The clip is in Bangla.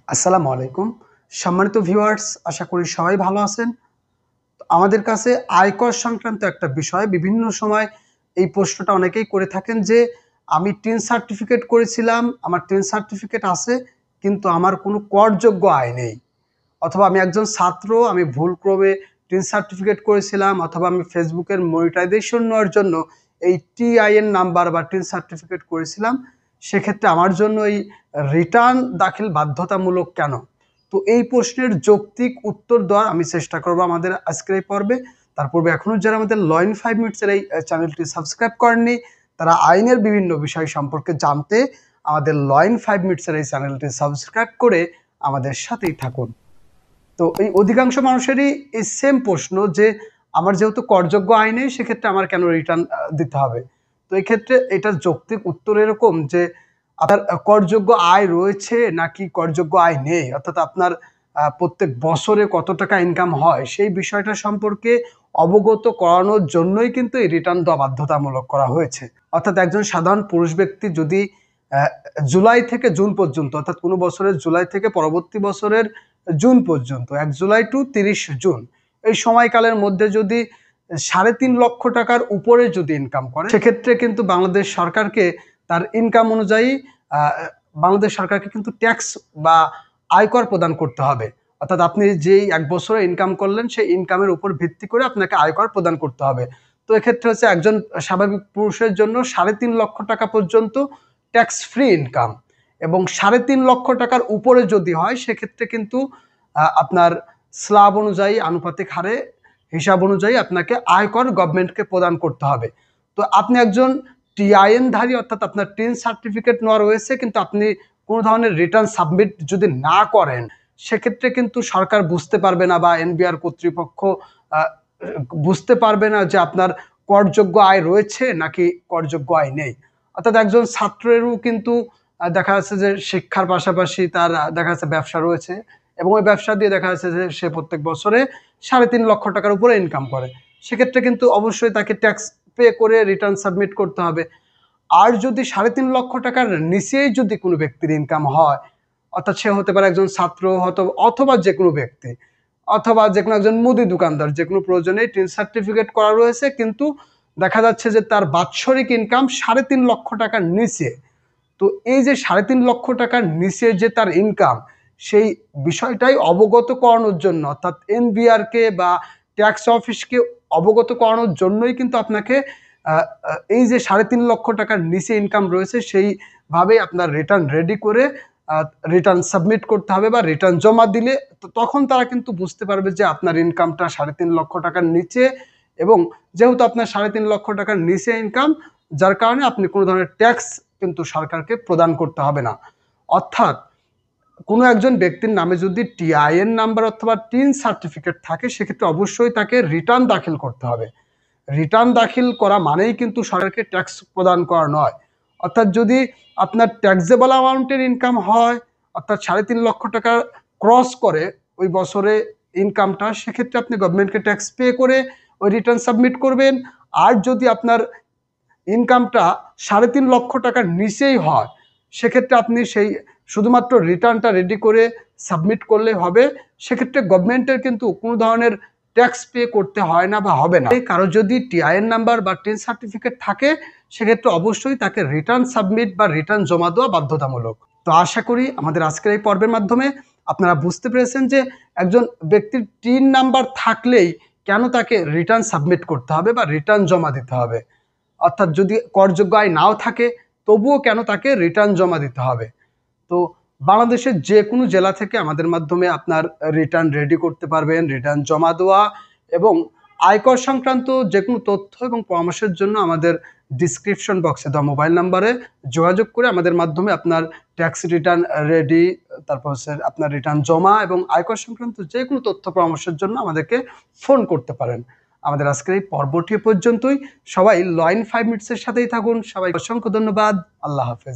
আসসালামু আলাইকুম। সম্মানিত ভিউয়ার্স, আশা করি সবাই ভালো আছেন। তো আমাদের কাছে আয়কর সংক্রান্ত একটা বিষয় বিভিন্ন সময় এই প্রশ্নটা অনেকেই করে থাকেন যে, আমি টিন সার্টিফিকেট করেছিলাম, আমার টিন সার্টিফিকেট আছে, কিন্তু আমার কোনো করযোগ্য আয় নেই। অথবা আমি একজন ছাত্র, আমি ভুলক্রমে টিন সার্টিফিকেট করেছিলাম, অথবা আমি ফেসবুকের মনিটাইজেশন নেওয়ার জন্য এই টিআইএন নাম্বার বা টিন সার্টিফিকেট করেছিলাম। সেক্ষেত্রে আমার জন্য এই রিটার্ন দাখিল বাধ্যতামূলক কেন? তো এই প্রশ্নের যৌক্তিক উত্তর দেওয়ার আমি চেষ্টা করব আমাদের আজকের এই পর্বে। তার পূর্বে এখনও যারা আমাদের ল ইন 5 মিনিটসের এই চ্যানেলটি সাবস্ক্রাইব করেননি, তারা আইনের বিভিন্ন বিষয় সম্পর্কে জানতে আমাদের ল ইন 5 মিনিটসের এই চ্যানেলটি সাবস্ক্রাইব করে আমাদের সাথেই থাকুন। তো এই অধিকাংশ মানুষেরই এই সেম প্রশ্ন যে, আমার যেহেতু করযোগ্য আয় নেই, সেক্ষেত্রে আমার কেন রিটার্ন দিতে হবে? তো এক্ষেত্রে এটার যৌক্তিক উত্তর এরকম যে, আপনার করযোগ্য আয় রয়েছে নাকি করযোগ্য আয় নেই, অর্থাৎ আপনার প্রত্যেক বছরে কত টাকা ইনকাম হয়, সেই বিষয়টা সম্পর্কে অবগত করানোর জন্যই কিন্তু এই রিটার্ন দেওয়া বাধ্যতামূলক করা হয়েছে। অর্থাৎ একজন সাধারণ পুরুষ ব্যক্তি যদি জুলাই থেকে জুন পর্যন্ত, অর্থাৎ কোনো বছরের জুলাই থেকে পরবর্তী বছরের জুন পর্যন্ত, 1 জুলাই টু 30 জুন, এই সময়কালের মধ্যে যদি 3.5 লক্ষ টাকার উপরে যদি ইনকাম করে, সেক্ষেত্রে কিন্তু বাংলাদেশ সরকারকে তার ইনকাম অনুযায়ী বাংলাদেশ সরকারকে কিন্তু ট্যাক্স বা আয়কর প্রদান করতে হবে। অর্থাৎ আপনি যেই 1 বছরে ইনকাম করলেন, সেই ইনকামের উপর ভিত্তি করে আপনাকে আয়কর প্রদান করতে হবে। তো এক্ষেত্রে হচ্ছে একজন স্বাভাবিক পুরুষের জন্য 3.5 লক্ষ টাকা পর্যন্ত ট্যাক্স ফ্রি ইনকাম, এবং 3.5 লক্ষ টাকার উপরে যদি হয়, সেক্ষেত্রে কিন্তু আপনার স্ল্যাব অনুযায়ী আনুপাতিক হারে হিসাব অনুযায়ী আপনাকে আয়কর গভর্নমেন্টকে প্রদান করতে হবে। তো আপনি একজন টিআইএনধারী, অর্থাৎ আপনার টিন সার্টিফিকেট নেওয়া রয়েছে, কিন্তু আপনি কোনো ধরনের রিটার্ন সাবমিট যদি না করেন, সেক্ষেত্রে কিন্তু সরকার বুঝতে পারবে না বা এনবিআর কর্তৃপক্ষ বুঝতে পারবে না যে আপনার করযোগ্য আয় রয়েছে নাকি করযোগ্য আয় নেই। অর্থাৎ একজন ছাত্রেরও কিন্তু দেখা যাচ্ছে যে শিক্ষার পাশাপাশি তার দেখা যাচ্ছে ব্যবসা রয়েছে, এবং ওই ব্যবসা দিয়ে দেখা যাচ্ছে যে সে প্রত্যেক বছরে 3.5 লক্ষ টাকার উপরে ইনকাম করে। সেক্ষেত্রে কিন্তু অবশ্যই তাকে ট্যাক্স পে করে রিটার্ন সাবমিট করতে হবে। আর যদি 3.5 লক্ষ টাকার নিচেই যদি কোনো ব্যক্তির ইনকাম হয়, অর্থাৎ সে হতে পারে একজন ছাত্র, অথবা যে কোনো ব্যক্তি, অথবা যে কোনো একজন মুদি দোকানদার, যে কোনো প্রয়োজনে টিন সার্টিফিকেট করা রয়েছে, কিন্তু দেখা যাচ্ছে যে তার বাৎসরিক ইনকাম 3.5 লক্ষ টাকার নিচে। তো এই যে 3.5 লক্ষ টাকার নিচে যে তার ইনকাম, সেই বিষয়টাই অবগত করানোর জন্য, অর্থাৎ এনবিআরকে বা ট্যাক্স অফিসকে অবগত করানোর জন্যই কিন্তু আপনাকে এই যে 3.5 লক্ষ টাকার নিচে ইনকাম রয়েছে, সেইভাবে আপনার রিটার্ন রেডি করে রিটার্ন সাবমিট করতে হবে বা রিটার্ন জমা দিলে তখন তারা কিন্তু বুঝতে পারবে যে আপনার ইনকামটা 3.5 লক্ষ টাকার নিচে, এবং যেহেতু আপনার 3.5 লক্ষ টাকার নিচে ইনকাম, যার কারণে আপনি কোনো ধরনের ট্যাক্স কিন্তু সরকারকে প্রদান করতে হবে না। অর্থাৎ কোনো একজন ব্যক্তির নামে যদি টিআইএন নাম্বার অথবা টিন সার্টিফিকেট থাকে, সেক্ষেত্রে অবশ্যই তাকে রিটার্ন দাখিল করতে হবে। রিটার্ন দাখিল করা মানেই কিন্তু সরকারকে ট্যাক্স প্রদান করা নয়। অর্থাৎ যদি আপনার ট্যাক্সেবল অ্যামাউন্টের ইনকাম হয়, অর্থাৎ 3.5 লক্ষ টাকা ক্রস করে ওই বছরে ইনকামটা, সেক্ষেত্রে আপনি গভর্নমেন্টকে ট্যাক্স পে করে ওই রিটার্ন সাবমিট করবেন। আর যদি আপনার ইনকামটা 3.5 লক্ষ টাকার নিচেই হয়, সেক্ষেত্রে আপনি সেই শুধুমাত্র রিটার্নটা রেডি করে সাবমিট করলেই হবে। সেক্ষেত্রে গভর্নমেন্টের কিন্তু কোনো ধরনের ট্যাক্স পে করতে হয় না বা হবে না। কারো যদি টিআইএন নাম্বার বা টিন সার্টিফিকেট থাকে, সেক্ষেত্রে অবশ্যই তাকে রিটার্ন সাবমিট বা রিটার্ন জমা দেওয়া বাধ্যতামূলক। তো আশা করি আমাদের আজকের এই পর্বের মাধ্যমে আপনারা বুঝতে পেরেছেন যে, একজন ব্যক্তির টিন নাম্বার থাকলেই কেন তাকে রিটার্ন সাবমিট করতে হবে বা রিটার্ন জমা দিতে হবে। অর্থাৎ যদি করযোগ্য আয় নাও থাকে, তবুও কেন তাকে রিটার্ন জমা দিতে হবে। তো বাংলাদেশের যে কোনো জেলা থেকে আমাদের মাধ্যমে আপনার রিটার্ন রেডি করতে পারবেন, রিটার্ন জমা দেওয়া এবং আয়কর সংক্রান্ত যে কোনো তথ্য এবং পরামর্শের জন্য আমাদের ডিসক্রিপশন বক্সে দেওয়া মোবাইল নাম্বারে যোগাযোগ করে আমাদের মাধ্যমে আপনার ট্যাক্স রিটার্ন রেডি, তারপর হচ্ছে আপনার রিটার্ন জমা এবং আয়কর সংক্রান্ত যে কোনো তথ্য পরামর্শের জন্য আমাদেরকে ফোন করতে পারেন। আমাদের আজকের এই পর্বটি পর্যন্তই। সবাই ল ইন 5 মিনিটসের সাথেই থাকুন। সবাই অসংখ্য ধন্যবাদ। আল্লাহ হাফেজ।